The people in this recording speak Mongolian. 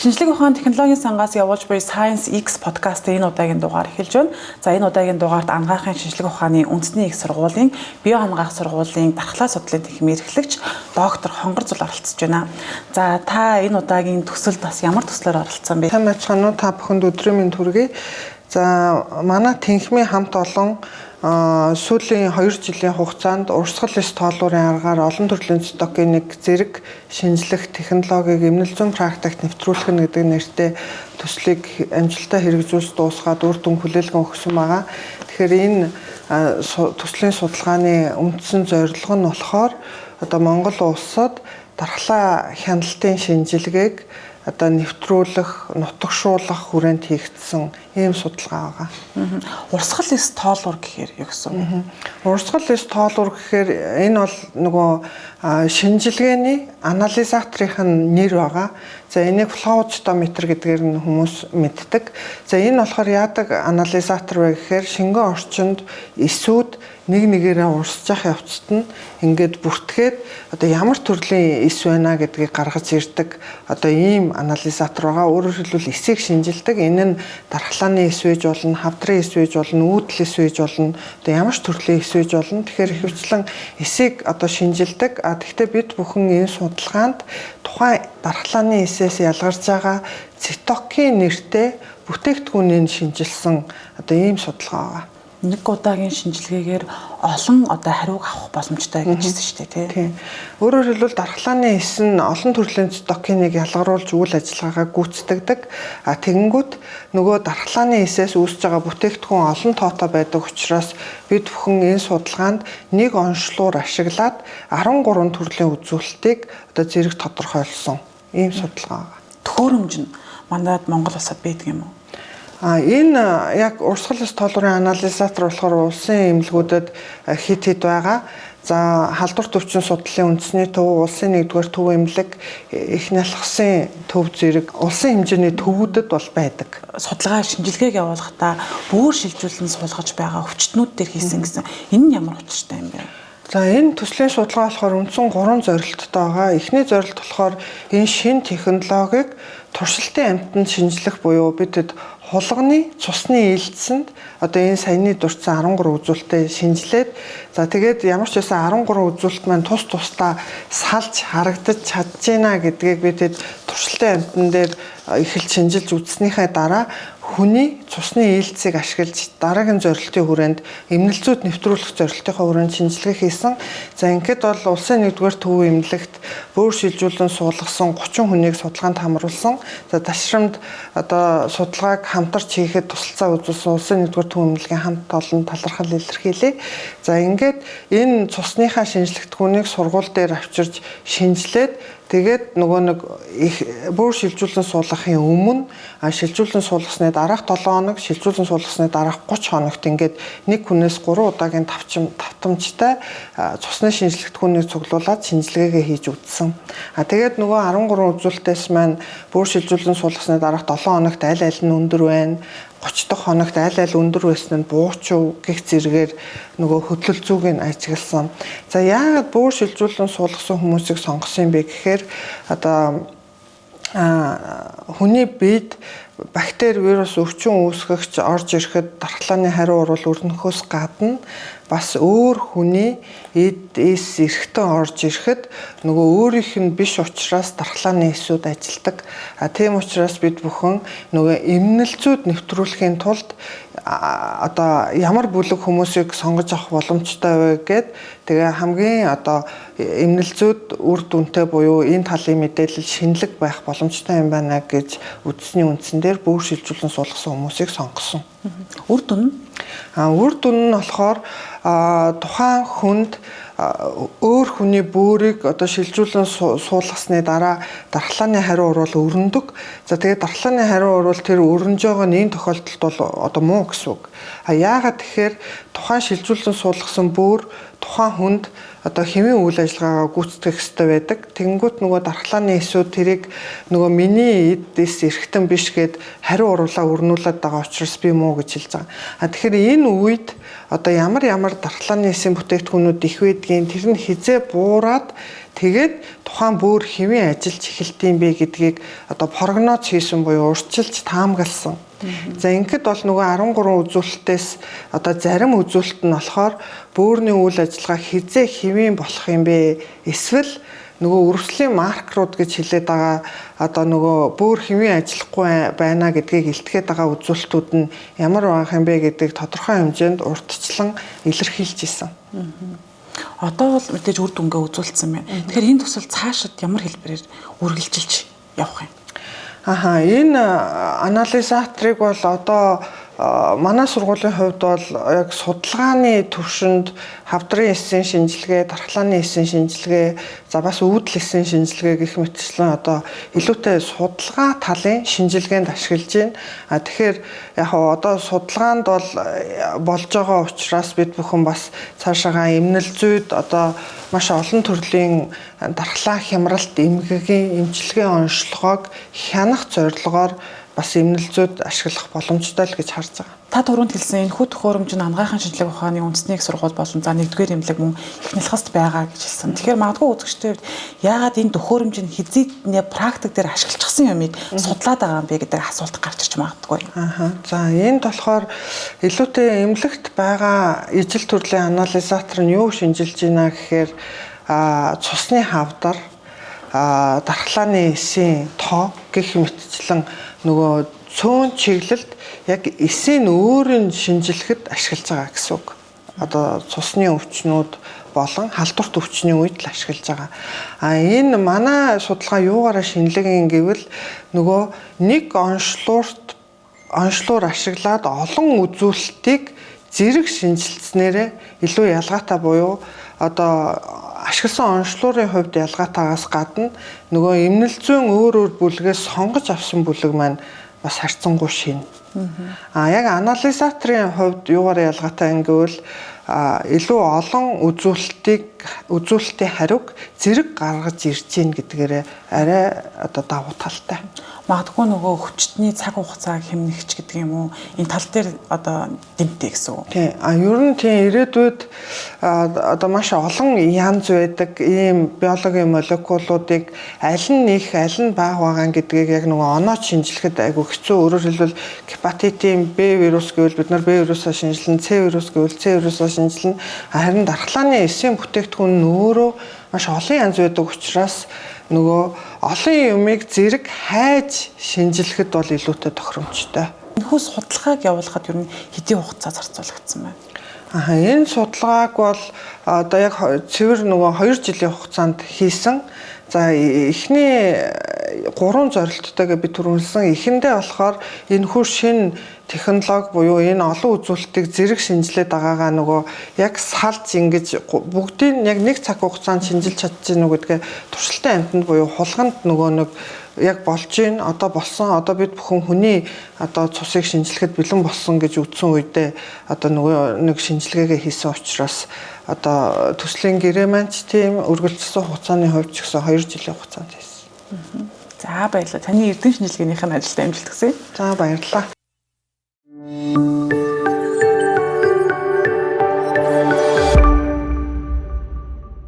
Шинжлэх ухааны технологийн сангаас явуулж буй Science X подкастын энэ удаагийн дугаар эхэлж байна. За энэ удаагийн дугаарт анагаахын шинжлэх ухааны үндэсний их сургуулийн био хамгаах сургуулийн дархлаа судлалын техникийн эрхлэгч доктор Хонгор Зул оролцож байна. За та энэ удаагийн төсөлд бас ямар төслөөр оролцсон бэ? Сайн байцгаана уу? Та бүхэнд өдрийн мэнд хүргэе. За манай тэнхимийн хамт олон сүүлийн 2 жилийн хугацаанд урсгал эс тоолуурын аргаар олон төрлийн цитокин зэрэг шинжлэх технологиг эмнэлэг зүйн практикт нэвтрүүлэх нь гэдэг нэртэй төслийг амжилттай хэрэгжүүлж дуусгаад үр дүн хүлээлгэн өгсөн байгаа. Тэгэхээр энэ төслийн судалгааны үндсэн зорилго нь болохоор одоо Монгол улсад дархлаа хяналтын шинжилгээг одоо нэвтрүүлэх, нутагшуулах хүрээнд хийгдсэн ийм судалгаа байгаа. Урсгал эс тоолуур гэхээр юу гэсэн үг? Урсгал эс тоолуур гэхээр энэ бол нөгөө шинжилгээний анализаторын нэр байгаа. За энийг flow cytometer гэдгээр нь хүмүүс мэддэг. За энэ болохоор яадаг анализатор вэ гэхээр шингэн орчинд эсүүд нэг нэгээрээ урсж явах явцад нь ингээд бүртгээд одоо ямар төрлийн эс байна гэдгийг гаргаж ирдэг. Одоо ийм анализатор байгаа. Өөрөөр хэлбэл эсийг шинжилдэг. Энэ нь дархлааны эс вэж болно, хавдрын эс вэж болно, үүдэл эс вэж болно. Одоо ямар ч төрлийн эс вэж болно. Тэгэхээр ихэвчлэн эсийг одоо шинжилдэг. Тэгэхдээ бид бүхэн энэ судалгаанд тухайн дархлааны эсээс ялгарч байгаа цитокин нэртэй бүтээгдэхүүнийг шинжилсэн одоо ийм судалгаа байгаа. Нэг удаагийн шинжилгээгээр олон одоо хариуг авах боломжтой гэж хэлсэн шүү дээ, тийм. Өөрөөр хэлбэл дархлааны эс нь олон төрлийн цитокиныг ялгаруулж үйл ажиллагаагаа гүйцэтгэдэг. Тэгэнгүүт нөгөө дархлааны эсээс үүсэж байгаа бүтээгдэхүүн олон тоотой байдаг учраас бид бүхэн энэ судалгаанд нэг онцлогоор ашиглаад 13 төрлийн үзүүлэлтийг одоо зэрэг тодорхойлсон ийм судалгаа байгаа. Төхөөрөмж нь мандад Монгол улсад байдаг юм уу? Энэ яг урсгал эс тоолуурын анализатор болохоор улсын эмнэлгүүдэд хэд байгаа. За халдвар төвчин судлалын үндэсний төв, улсын 1-р төв эмнэлэг, их нялхсан төв зэрэг улсын хэмжээний төвүүдэд бол байдаг. Судалгаа шинжилгээг явуулахдаа бүр шилжүүлэн суулгаж байгаа өвчтнүүд дээр хийсэн гэсэн. Энэ нь ямар учиртай юм бэ? За энэ төслийн судалгаа болохоор үндсэн 3 зорилттой байгаа. Эхний зорилт болохоор энэ шинэ технологиг туршилтын амьтанд шинжлэх буюу бидэд хулганы цусны ээлжсэнд одоо энэ саяны дурдсан 13 үзүүлэлтээ шинжилээд за тэгээд ямар ч байсан 13 үзүүлэлт маань тусдаа салж харагдаж чадж байна гэдгийг бидэд туршилтын амьтан дээр эхэлж шинжилж үзснийхээ дараа хүний цусны ээлжийг ашиглаж дараагийн зорилтын хүрээнд эмнэлзүүд нэвтрүүлэх зорилтынхаа хүрээнд шинжилгээ хийсэн. За ингээд бол улсын 1-р төв эмнэлэгт бүр шилжүүлэн суулгасан 30 хүнийг судалгаанд хамруулсан. За ташрамд одоо судалгааг хамтарч хийхэд тусалцаа үзүүлсэн улсын 1-р төв эмнэлгийн хамт олон талархал илэрхийлээ. За ингээд энэ цусныхаа шинжилгээтгүүнийг сургууль дээр авчирч шинжилээд тэгээд нөгөө нэг бүр шилжүүлэн суулгахын өмнө шилжүүлэн суулгасны дараах 7 хоног, шилжүүлэн суулгасны дараах 30 хоногт ингээд нэг хүнээс 3 удаагийн давтамжтай цусны шинжилгээтгүүнийг цуглуулад шинжилгээгээ хийж үзсэн. Тэгээд нөгөө 13 үзүүлэлтээс маань бүр шилжүүлэн суулгасны дараах 7 хоногт аль аль нь өндөр байна, 30 дахь хоногт аль аль өндөр байсан нь буучуу гэх зэрэгээр нөгөө хөдлөлцүүг нь ажигласан. За яагаад бүр шилжүүлэн суулгасан хүмүүсийг сонгосон юм бэ гэхээр одоо хүний биед бактери, вирус, өвчин үүсгэгч орж ирэхэд дархлааны хариу урвал өрнөхөөс гадна бас өөр хүний эд эс эрэхтэн орж ирэхэд нөгөө өөрийнх нь биш учраас дархлааны эсүүд ажилдаг. Тийм учраас бид бүхэн нөгөө эмнэлзүүд нэвтрүүлэхийн тулд одоо ямар бүлэг хүмүүсийг сонгож авах боломжтой вэ гэд тэгээ хамгийн одоо эмнэлзүүд үр дүнтэй буюу энэ талын мэдээлэл шинэлэг байх боломжтой юм байна гэж үзсний үндсэн дээр бүр шилжүүлэн суулгасан хүмүүсийг сонгосон. Үр дүн нь? Үр дүн нь болохоор тухайн хүнд өөр хүний бөөрийг одоо шилжүүлэн суулгасны дараа дархлааны хариу урвал өрнөдөг. За тэгээд дархлааны хариу урвал тэр өрнөж байгаа нь энэ тохиолдолд бол одоо муу гэсэн үг. Яагаад тэгэхээр тухайн шилжүүлэн суулгасан бөөр тухайн хүнд одоо хэвийн үйл ажиллагаагаа гүйцэтгэх ёстой байдаг. Тэнгүүт нөгөө дархлааны эсүүд тэрийг нөгөө миний эдээс эргэтэн биш гэд хариу уруулаа өрнүүлээд байгаа учраас би муу гэж хэлж байгаа. Тэгэхээр энэ үед одоо ямар дархлааны эсийн бүтээгдэхүүнүүд их байдгийг тэр нь хизээ буураад тэгээд тухайн бүр хэвийн ажиллаж эхэлтiin бэ гэдгийг одоо прогноз хийсэн буюу урьдчилж таамагласан. За ингээд бол нөгөө 13 үзүүлэлтээс одоо зарим үзүүлэлт нь болохоор бөөрийн үйл ажиллагаа хизээ хэвийн болох юм бэ? Эсвэл нөгөө өрсөлийн маркерууд гэж хэлээд байгаа одоо нөгөө бөөр хэвийн ажиллахгүй байна гэдгийг илтгэхэд байгаа үзүүлэлтүүд нь ямар байх юм бэ гэдгийг тодорхой хэмжээнд урьдчилан илэрхийлж исэн. Одоо бол мэдээж үр дүнгээ үзүүлсэн байна. Тэгэхээр энэ төсөл цаашид ямар хэлбэрээр үргэлжилж явах юм? Энэ анализаторыг бол одоо манай сургуулийн хувьд бол яг судалгааны төвшөнд хавдрын эсийн шинжилгээ, дархлааны эсийн шинжилгээ, за бас үүдэл эсийн шинжилгээ гэх мэтчлэн одоо илүүтэй судалгаа талын шинжилгээнд ашиглаж байна. Тэгэхээр яг одоо судалгаанд бол болж байгаа учраас бид бүхэн бас цаашаага эмнэл зүйд одоо маш олон төрлийн дархлаа хямралт, эмгэгийн эмчилгээ онцлогоог хянах зорилгоор бас эмнэлзүүд ашиглах боломжтой л гэж харж байгаа. Та түрүүнд хэлсэн энэ хүү төхөөрөмж нь анагаахын шинжилгээ ухааны үндэсний их сургууль болон за нэгдүгээр эмнэлэг мөн их нэлхаст байгаа гэж хэлсэн. Тэгэхээр магадгүй үзэгчдийн хувьд яагаад энэ төхөөрөмж нь хизээ практик дээр ашиглагдсан юмыг судлаад байгаа юм бэ гэдэг асуулт гарч ирж магадгүй. За энд болохоор илүүтэй эмнэлэгт байгаа ижил төрлийн анализатор нь юу шинжилж байна гэхээр цусны хавдар, дархлааны эсийн тоо гэх мэтчлэн нөгөө цөөн чиглэлд яг эсийн өөрийн шинжилэхэд ашиглаж байгаа гэсэн үг. Одоо цусны өвчнүүд болон халдварт өвчний үед л ашиглаж байгаа. Энэ манай судалгаа юугаараа шинэлэг гэвэл нөгөө нэг онцлуур ашиглаад олон үзүүлэлтийг зэрэг шинжилснээрээ илүү ялгаатай буюу одоо ашигласан онцлуурын хувьд ялгаатаагаас гадна нөгөө эмнэл зүйн өөр бүлгээс сонгож авсан бүлэг маань бас харьцангуй шинэ. Яг анализаторын хувьд юугаар ялгаатай гэвэл илүү олон үзүүлэлтийн хариуг зэрэг гаргаж ирж гин гэдгээрээ арай одоо давуу талтай. Магадгүй нөгөө хүчтний цаг хугацааг хэмнэгч гэдэг юм уу? Энэ тал дээр одоо дэмтэй гэсэн үг. Тийм. Ер нь тийм ирээдүйд одоо маш олон янз байдаг ийм биологийн молекулуудыг аль нь их, аль нь бага байгаа гэдгийг яг нөгөө оноо шинжилэхэд айгүй хэцүү. Өөрөөр хэлбэл гепатитын Б вирус гэвэл бид нар Б вирусаа шинжилнэ, С вирус гэвэл С вирусаа шинжилнэ. Харин дархлааны эсийн бүтээгдэхүүн нь өөрөө маш олон янз байдаг учраас нөгөө олон юмыг зэрэг хайж шинжилэхэд бол илүүтэй тохиромжтой. Энэхүү судалгааг явуулахад ер нь хэдийн хугацаа зарцуулагдсан байна? Энэ судалгааг бол одоо яг цэвэр нөгөө 2 жилийн хугацаанд хийсэн. За эхний 3 зорилттойгээ би түрүүлсэн. Эхэндээ болохоор энэ хүү шинэ технологи буюу энэ олон үзүүлэлтийг зэрэг шинжилээд байгаагаа нөгөө яг салж ингэж бүгдийг яг нэг цаг хугацаанд шинжилж чадчихна уу гэдгээ туршилтын амьтанд буюу хулганд нөгөө нэг яг болж гин одоо болсон одоо бид бүхэн хүний одоо цусыг шинжилэхэд бэлэн болсон гэж үзсэн үедээ одоо нөгөө нэг шинжилгээгээ хийсэн учраас одоо төслийн гэрээ маань ч тийм үргэлжилсэн хугацааны хувьд ч гэсэн 2 жилийн хугацаанд хийсэн. За баярлалаа. Таны эрдэм шинжилгээнийх нь ажилд амжилт хүсье. За баярлалаа.